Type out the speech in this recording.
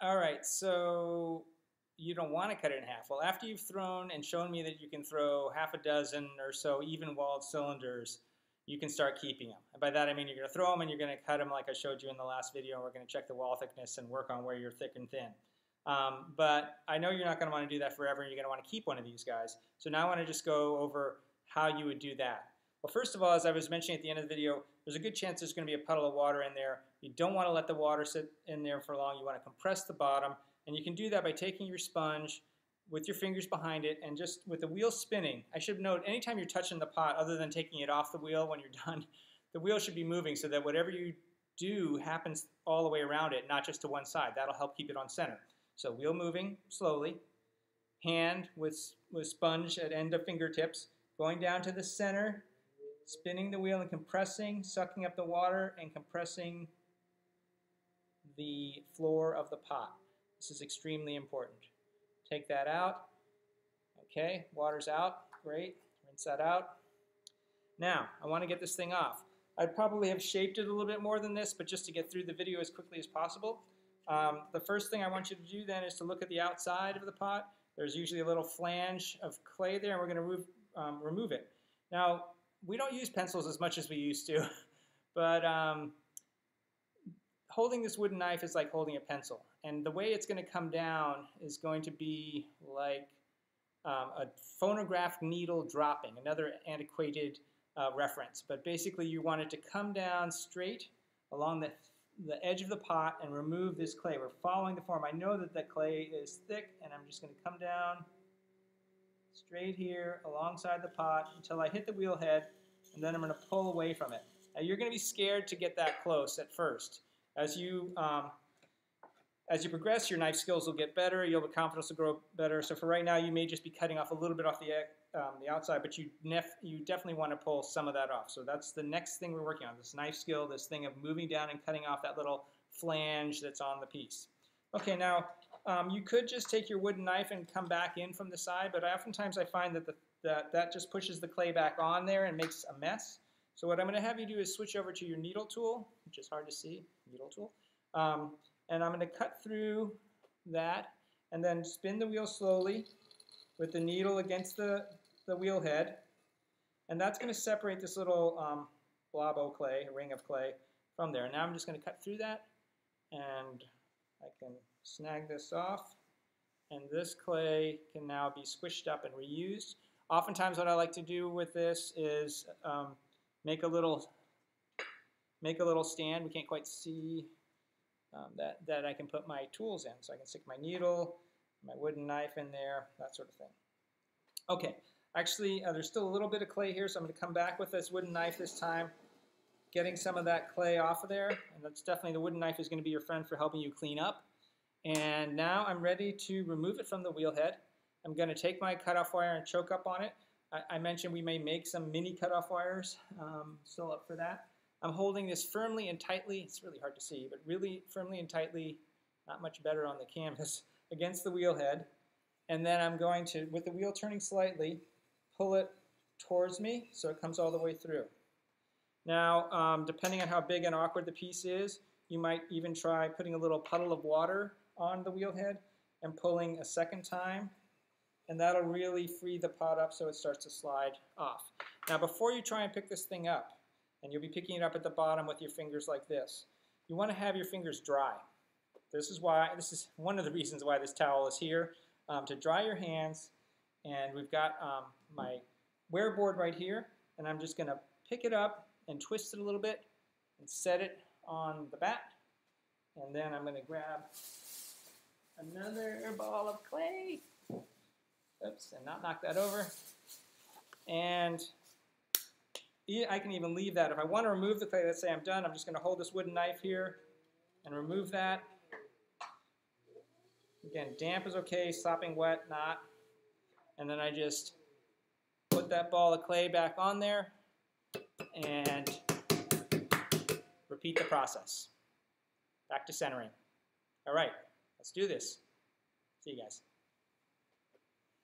All right, so you don't want to cut it in half. Well, after you've thrown and shown me that you can throw half a dozen or so even-walled cylinders, you can start keeping them. And by that I mean you're going to throw them and you're going to cut them like I showed you in the last video, and we're going to check the wall thickness and work on where you're thick and thin. But I know you're not going to want to do that forever, and you're going to want to keep one of these guys. So now I want to just go over how you would do that. Well, first of all, as I was mentioning at the end of the video, there's a good chance there's going to be a puddle of water in there. You don't want to let the water sit in there for long. You want to compress the bottom, and you can do that by taking your sponge with your fingers behind it and just with the wheel spinning. I should note, anytime you're touching the pot, other than taking it off the wheel when you're done, the wheel should be moving so that whatever you do happens all the way around it, not just to one side. That'll help keep it on center. So wheel moving slowly, hand with sponge at end of fingertips, going down to the center, spinning the wheel and compressing, sucking up the water and compressing the floor of the pot. This is extremely important. Take that out. Okay, water's out. Great. Rinse that out. Now, I want to get this thing off. I'd probably have shaped it a little bit more than this, but just to get through the video as quickly as possible. The first thing I want you to do then is to look at the outside of the pot. There's usually a little flange of clay there, and we're going to remove it. Now, we don't use pencils as much as we used to, but holding this wooden knife is like holding a pencil. And the way it's going to come down is going to be like a phonograph needle dropping, another antiquated reference. But basically you want it to come down straight along the edge of the pot and remove this clay. We're following the form. I know that the clay is thick, and I'm just going to come down straight here alongside the pot until I hit the wheel head, and then I'm going to pull away from it. Now you're going to be scared to get that close at first. As you progress, your knife skills will get better, your confidence will grow better. So for right now, you may just be cutting off a little bit off the outside, but you definitely want to pull some of that off. So that's the next thing we're working on, this knife skill, this thing of moving down and cutting off that little flange that's on the piece. Okay, now you could just take your wooden knife and come back in from the side, but oftentimes I find that just pushes the clay back on there and makes a mess. So what I'm going to have you do is switch over to your needle tool, which is hard to see, needle tool. And I'm going to cut through that and then spin the wheel slowly with the needle against the wheel head. And that's going to separate this little blob of clay, a ring of clay, from there. Now I'm just going to cut through that, and I can snag this off. And this clay can now be squished up and reused. Oftentimes what I like to do with this is make a little stand. We can't quite see that I can put my tools in. So I can stick my needle, my wooden knife in there, that sort of thing. Okay, actually there's still a little bit of clay here, so I'm going to come back with this wooden knife this time, getting some of that clay off of there. And that's definitely, the wooden knife is going to be your friend for helping you clean up. And now I'm ready to remove it from the wheel head. I'm going to take my cutoff wire and choke up on it. I mentioned we may make some mini cutoff wires, still up for that. I'm holding this firmly and tightly, it's really hard to see, but really firmly and tightly, not much better on the canvas, against the wheel head. And then I'm going to, with the wheel turning slightly, pull it towards me so it comes all the way through. Now, depending on how big and awkward the piece is, you might even try putting a little puddle of water on the wheel head and pulling a second time. And that'll really free the pot up so it starts to slide off. Now before you try and pick this thing up, and you'll be picking it up at the bottom with your fingers like this, you want to have your fingers dry. This is one of the reasons why this towel is here, to dry your hands. And we've got my wear board right here, and I'm just going to pick it up and twist it a little bit and set it on the bat. And then I'm going to grab another ball of clay. Oops, and not knock that over. And I can even leave that. If I want to remove the clay, let's say I'm done, I'm just going to hold this wooden knife here and remove that. Again, damp is okay, sopping wet, not. And then I just put that ball of clay back on there and repeat the process. Back to centering. All right, let's do this. See you guys.